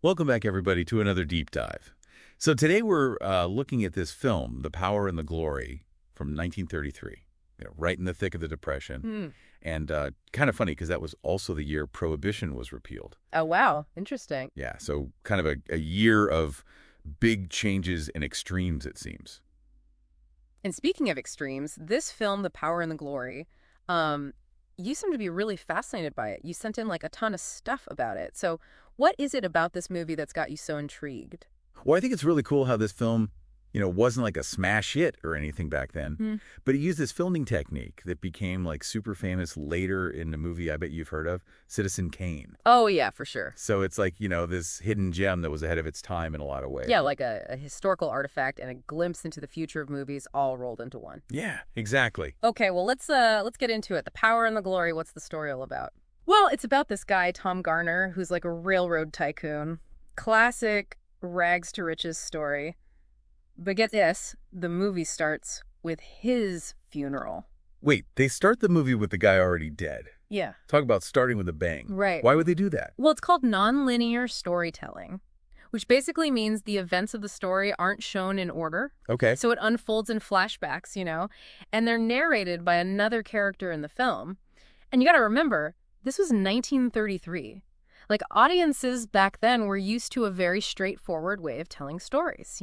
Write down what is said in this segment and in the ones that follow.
Welcome back, everybody, to another deep dive. So today we're looking at this film, The Power and the Glory, from 1933, right in the thick of the Depression. And kind of funny because that was also the year Prohibition was repealed. Oh, wow. Interesting. Yeah, so kind of a year of big changes and extremes, it seems. And speaking of extremes, this film, The Power and the Glory, you seem to be really fascinated by it. You sent in like a ton of stuff about it. So what is it about this movie that's got you so intrigued? Well, I think it's really cool how this film, wasn't like a smash hit or anything back then, but it used this filming technique that became like super famous later in the movie I bet you've heard of, Citizen Kane. Oh, yeah, for sure. So it's like, this hidden gem that was ahead of its time in a lot of ways. Yeah, like a historical artifact and a glimpse into the future of movies all rolled into one. Yeah, exactly. Okay, well, let's get into it. The Power and the Glory, what's the story all about? Well, it's about this guy, Tom Garner, who's like a railroad tycoon. Classic rags to riches story. But get this, the movie starts with his funeral. Wait, they start the movie with the guy already dead. Yeah. Talk about starting with a bang. Right. Why would they do that? Well, it's called nonlinear storytelling, which basically means the events of the story aren't shown in order. Okay. So it unfolds in flashbacks, and they're narrated by another character in the film. And you got to remember, this was 1933. Like, audiences back then were used to a very straightforward way of telling stories,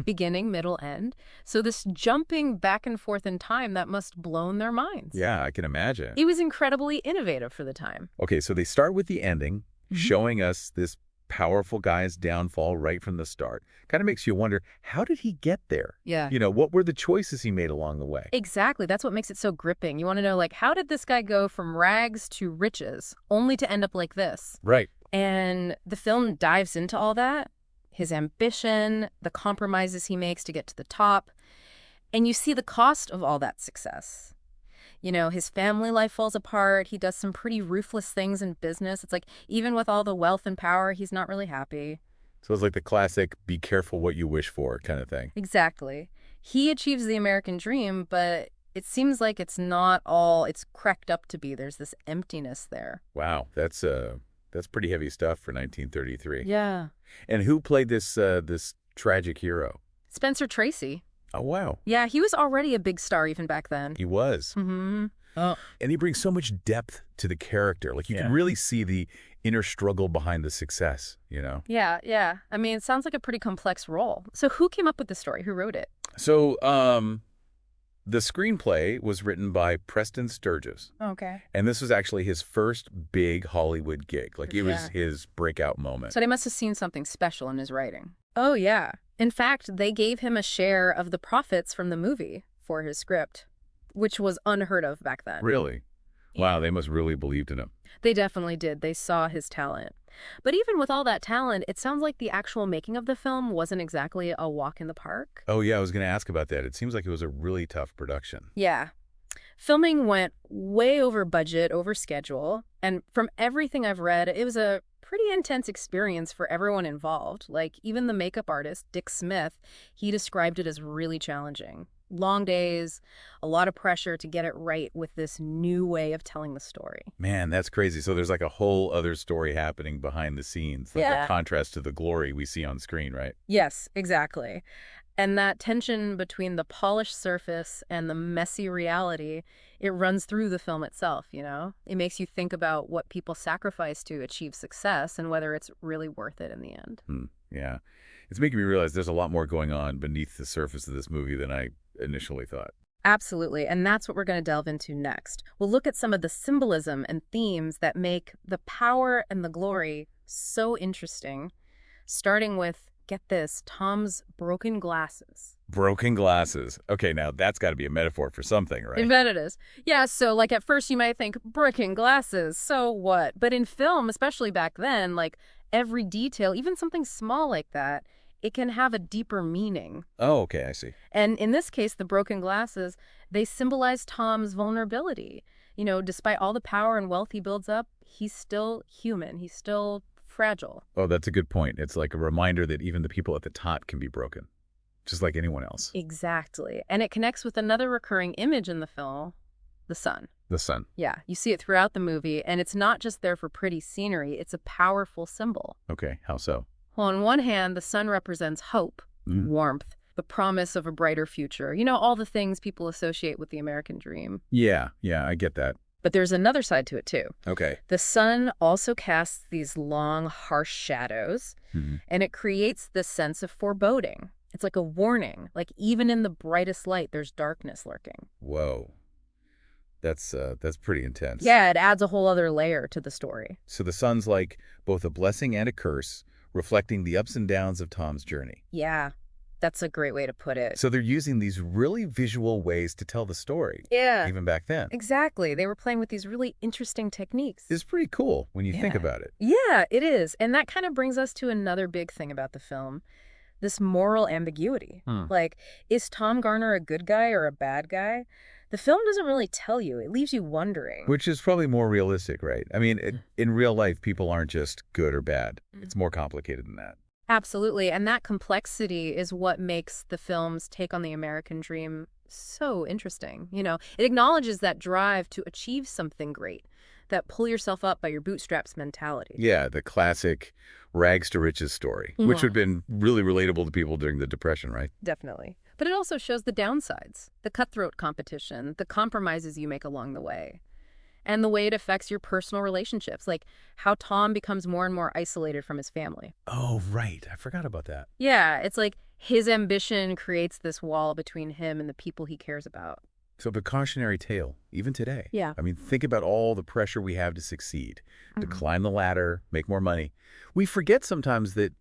beginning, middle, end. So this jumping back and forth in time, that must have blown their minds. Yeah, I can imagine. It was incredibly innovative for the time. Okay, so they start with the ending, showing us this powerful guy's downfall right from the start. Kind of makes you wonder, how did he get there? Yeah. What were the choices he made along the way? Exactly. That's what makes it so gripping. You want to know, how did this guy go from rags to riches, only to end up like this? Right. And the film dives into all that, his ambition, the compromises he makes to get to the top. And you see the cost of all that success. His family life falls apart. He does some pretty ruthless things in business. It's like, even with all the wealth and power, he's not really happy. So it's like the classic, be careful what you wish for kind of thing. Exactly. He achieves the American dream, but it seems like it's not all it's cracked up to be. There's this emptiness there. Wow, that's pretty heavy stuff for 1933. Yeah. And who played this tragic hero? Spencer Tracy. Oh, wow. Yeah, he was already a big star even back then. He was. Oh. And he brings so much depth to the character. Like, you can really see the inner struggle behind the success, Yeah. I mean, it sounds like a pretty complex role. So who came up with the story? Who wrote it? So, the screenplay was written by Preston Sturges. Okay. And this was actually his first big Hollywood gig. Like, it was his breakout moment. So they must have seen something special in his writing. Oh, yeah. In fact, they gave him a share of the profits from the movie for his script, which was unheard of back then. Really? Wow, they must really believed in him. They definitely did. They saw his talent. But even with all that talent, it sounds like the actual making of the film wasn't exactly a walk in the park. Oh, yeah, I was going to ask about that. It seems like it was a really tough production. Yeah. Filming went way over budget, over schedule. And from everything I've read, it was a pretty intense experience for everyone involved. Like, even the makeup artist, Dick Smith, he described it as really challenging. Long days, a lot of pressure to get it right with this new way of telling the story. Man, that's crazy. So there's like a whole other story happening behind the scenes, like a contrast to the glory we see on screen, right? Yes, exactly. And that tension between the polished surface and the messy reality, it runs through the film itself, It makes you think about what people sacrifice to achieve success and whether it's really worth it in the end. Yeah. It's making me realize there's a lot more going on beneath the surface of this movie than I initially thought. Absolutely. And that's what we're going to delve into next. We'll look at some of the symbolism and themes that make The Power and the Glory so interesting, starting with, get this, Tom's broken glasses. Broken glasses. Okay, now that's got to be a metaphor for something, right? I bet it is. Yeah, so at first you might think, broken glasses, so what? But in film, especially back then, every detail, even something small like that, it can have a deeper meaning. Oh, okay, I see. And in this case, the broken glasses, they symbolize Tom's vulnerability. Despite all the power and wealth he builds up, he's still human. He's still fragile. Oh, that's a good point. It's like a reminder that even the people at the top can be broken, just like anyone else. Exactly. And it connects with another recurring image in the film, the sun. The sun. Yeah, you see it throughout the movie, and it's not just there for pretty scenery, it's a powerful symbol. Okay, how so? Well, on one hand, the sun represents hope, warmth, the promise of a brighter future. You know, all the things people associate with the American dream. Yeah, I get that. But there's another side to it, too. Okay. The sun also casts these long, harsh shadows, and it creates this sense of foreboding. It's like a warning. Like, even in the brightest light, there's darkness lurking. Whoa. That's pretty intense. Yeah, it adds a whole other layer to the story. So the sun's like both a blessing and a curse, reflecting the ups and downs of Tom's journey. Yeah, that's a great way to put it. So they're using these really visual ways to tell the story. Yeah. Even back then. Exactly. They were playing with these really interesting techniques. It's pretty cool when you think about it. Yeah, it is. And that kind of brings us to another big thing about the film, this moral ambiguity. Like, is Tom Garner a good guy or a bad guy? The film doesn't really tell you. It leaves you wondering. Which is probably more realistic, right? I mean, in real life, people aren't just good or bad. It's more complicated than that. Absolutely. And that complexity is what makes the film's take on the American dream so interesting. You know, it acknowledges that drive to achieve something great, that pull yourself up by your bootstraps mentality. Yeah, the classic rags to riches story, which would have been really relatable to people during the Depression, right? Definitely. But it also shows the downsides, the cutthroat competition, the compromises you make along the way, and the way it affects your personal relationships, like how Tom becomes more and more isolated from his family. Oh, right. I forgot about that. Yeah, it's like his ambition creates this wall between him and the people he cares about. So the cautionary tale, even today. Yeah. I mean, think about all the pressure we have to succeed, to climb the ladder, make more money. We forget sometimes that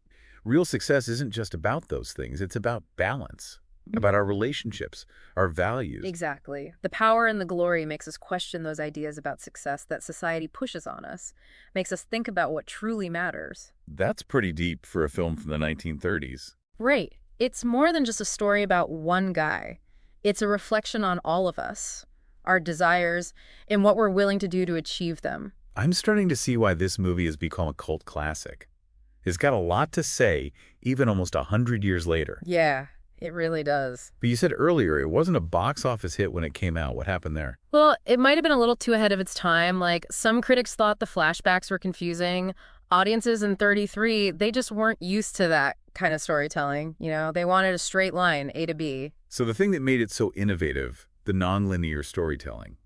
real success isn't just about those things. It's about balance, about our relationships, our values. Exactly. The power and the glory makes us question those ideas about success that society pushes on us, makes us think about what truly matters. That's pretty deep for a film from the 1930s. Right. It's more than just a story about one guy. It's a reflection on all of us, our desires, and what we're willing to do to achieve them. I'm starting to see why this movie has become a cult classic. It's got a lot to say, even almost 100 years later. Yeah, it really does. But you said earlier it wasn't a box office hit when it came out. What happened there? Well, it might have been a little too ahead of its time. Like, some critics thought the flashbacks were confusing. Audiences in 33, they just weren't used to that kind of storytelling. You know, they wanted a straight line, A to B. So the thing that made it so innovative, the nonlinear storytelling,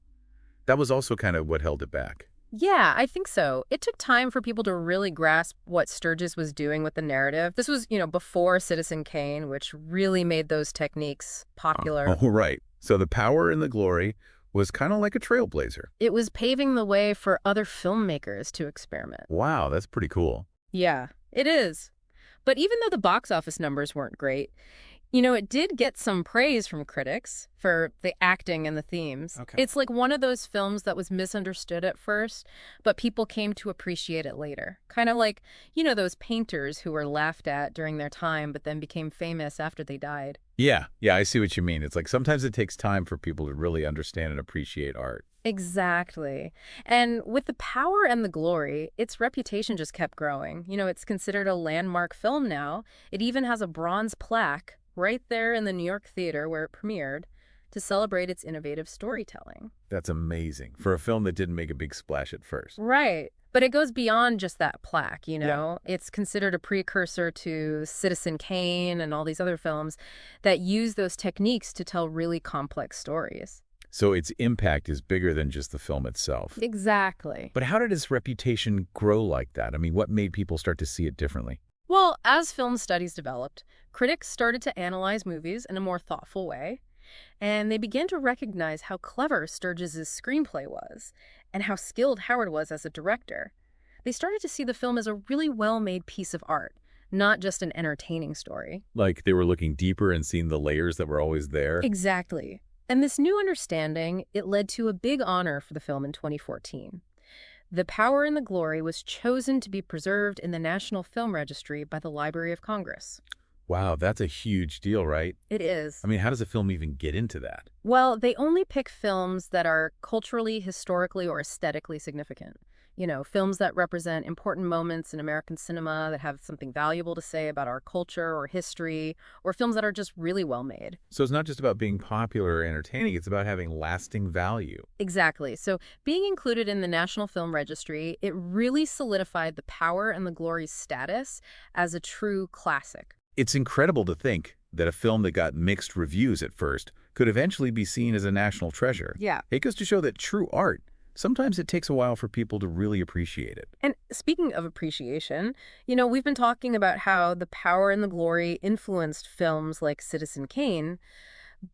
that was also kind of what held it back. Yeah, I think so. It took time for people to really grasp what Sturges was doing with the narrative. This was, before Citizen Kane, which really made those techniques popular. Oh, right. So the power and the glory was kind of like a trailblazer. It was paving the way for other filmmakers to experiment. Wow, that's pretty cool. Yeah, it is. But even though the box office numbers weren't great, it did get some praise from critics for the acting and the themes. Okay. It's like one of those films that was misunderstood at first, but people came to appreciate it later. Kind of like, those painters who were laughed at during their time, but then became famous after they died. Yeah, I see what you mean. It's like sometimes it takes time for people to really understand and appreciate art. Exactly. And with the power and the glory, its reputation just kept growing. It's considered a landmark film now. It even has a bronze plaque right there in the New York theater where it premiered to celebrate its innovative storytelling. That's amazing for a film that didn't make a big splash at first. Right. But it goes beyond just that plaque, Yeah. It's considered a precursor to Citizen Kane and all these other films that use those techniques to tell really complex stories. So its impact is bigger than just the film itself. Exactly. But how did its reputation grow like that? I mean, what made people start to see it differently? Well, as film studies developed, critics started to analyze movies in a more thoughtful way, and they began to recognize how clever Sturges' screenplay was and how skilled Howard was as a director. They started to see the film as a really well-made piece of art, not just an entertaining story. Like they were looking deeper and seeing the layers that were always there? Exactly. And this new understanding, it led to a big honor for the film in 2014. The Power and the Glory was chosen to be preserved in the National Film Registry by the Library of Congress. Wow, that's a huge deal, right? It is. I mean, how does a film even get into that? Well, they only pick films that are culturally, historically, or aesthetically significant. Films that represent important moments in American cinema that have something valuable to say about our culture or history, or films that are just really well made. So it's not just about being popular or entertaining, it's about having lasting value. Exactly. So being included in the National Film Registry, it really solidified The Power and the Glory's status as a true classic. It's incredible to think that a film that got mixed reviews at first could eventually be seen as a national treasure. Yeah. It goes to show that true art, sometimes it takes a while for people to really appreciate it. And speaking of appreciation, we've been talking about how The Power and the Glory influenced films like Citizen Kane,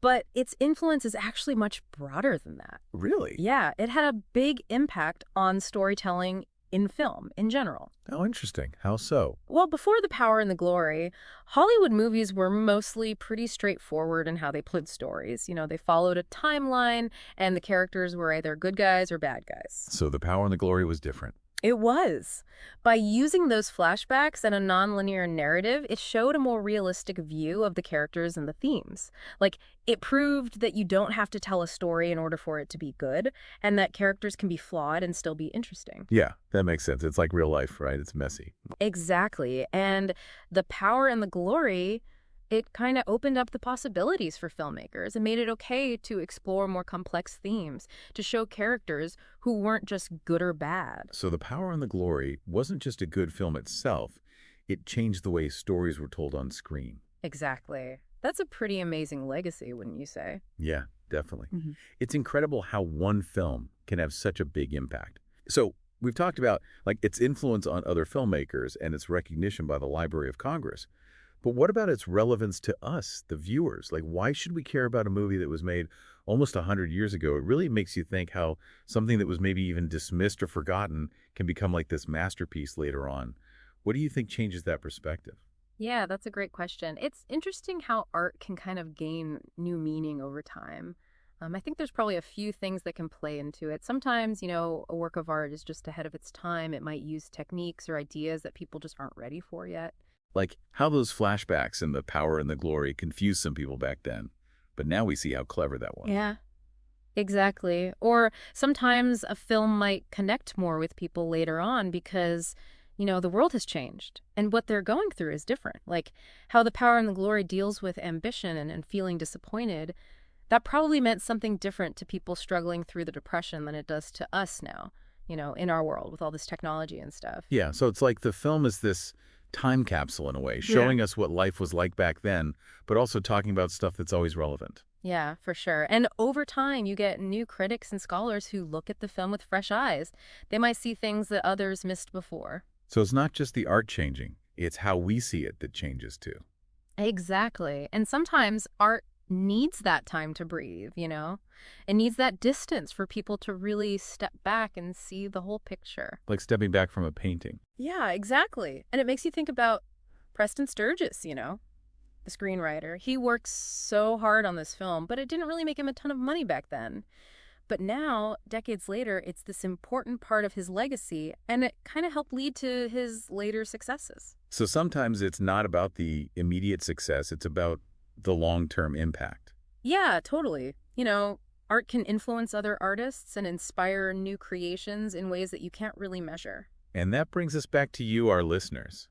but its influence is actually much broader than that. Really? Yeah, it had a big impact on storytelling in film in general. Oh, interesting. How so? Well, before The Power and the Glory, Hollywood movies were mostly pretty straightforward in how they put stories. They followed a timeline, and the characters were either good guys or bad guys. So The Power and the Glory was different. It was. By using those flashbacks and a nonlinear narrative, it showed a more realistic view of the characters and the themes. Like, it proved that you don't have to tell a story in order for it to be good, and that characters can be flawed and still be interesting. Yeah, that makes sense. It's like real life, right? It's messy. Exactly. And The Power and the Glory, it kind of opened up the possibilities for filmmakers and made it okay to explore more complex themes, to show characters who weren't just good or bad. So The Power and the Glory wasn't just a good film itself. It changed the way stories were told on screen. Exactly. That's a pretty amazing legacy, wouldn't you say? Yeah, definitely. Mm-hmm. It's incredible how one film can have such a big impact. So we've talked about its influence on other filmmakers and its recognition by the Library of Congress. But what about its relevance to us, the viewers? Why should we care about a movie that was made almost 100 years ago? It really makes you think how something that was maybe even dismissed or forgotten can become like this masterpiece later on. What do you think changes that perspective? Yeah, that's a great question. It's interesting how art can kind of gain new meaning over time. I think there's probably a few things that can play into it. Sometimes, a work of art is just ahead of its time. It might use techniques or ideas that people just aren't ready for yet. Like how those flashbacks and The Power and the Glory confused some people back then. But now we see how clever that was. Yeah, exactly. Or sometimes a film might connect more with people later on because, the world has changed and what they're going through is different. Like how The Power and the Glory deals with ambition and feeling disappointed. That probably meant something different to people struggling through the Depression than it does to us now, in our world with all this technology and stuff. Yeah, so it's like the film is this time capsule in a way, showing us what life was like back then, but also talking about stuff that's always relevant. Yeah, for sure. And over time, you get new critics and scholars who look at the film with fresh eyes. They might see things that others missed before. So it's not just the art changing, it's how we see it that changes too. Exactly. And sometimes art needs that time to breathe, It needs that distance for people to really step back and see the whole picture. Like stepping back from a painting. Yeah, exactly. And it makes you think about Preston Sturges, the screenwriter. He worked so hard on this film, but it didn't really make him a ton of money back then. But now, decades later, it's this important part of his legacy, and it kind of helped lead to his later successes. So sometimes it's not about the immediate success, it's about the long-term impact. Yeah, totally. Art can influence other artists and inspire new creations in ways that you can't really measure. And that brings us back to you, our listeners.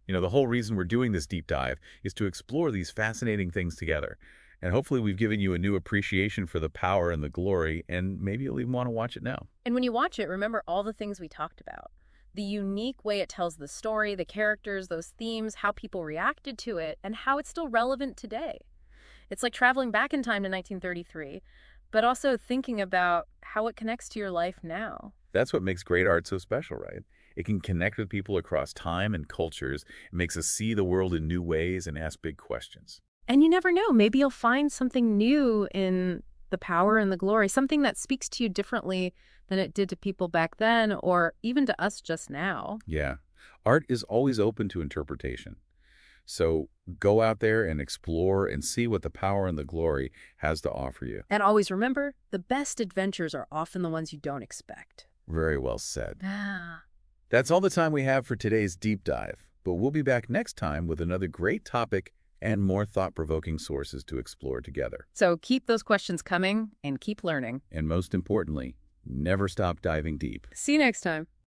The whole reason we're doing this deep dive is to explore these fascinating things together. And hopefully we've given you a new appreciation for The Power and the Glory, and maybe you'll even want to watch it now. And when you watch it, remember all the things we talked about. The unique way it tells the story, the characters, those themes, how people reacted to it, and how it's still relevant today. It's like traveling back in time to 1933, but also thinking about how it connects to your life now. That's what makes great art so special, right? It can connect with people across time and cultures. It makes us see the world in new ways and ask big questions. And you never know, maybe you'll find something new in The Power and the Glory, something that speaks to you differently than it did to people back then or even to us just now. Yeah. Art is always open to interpretation. So go out there and explore and see what The Power and the Glory has to offer you. And always remember, the best adventures are often the ones you don't expect. Very well said. Ah. That's all the time we have for today's deep dive, but we'll be back next time with another great topic and more thought-provoking sources to explore together. So keep those questions coming and keep learning. And most importantly, never stop diving deep. See you next time.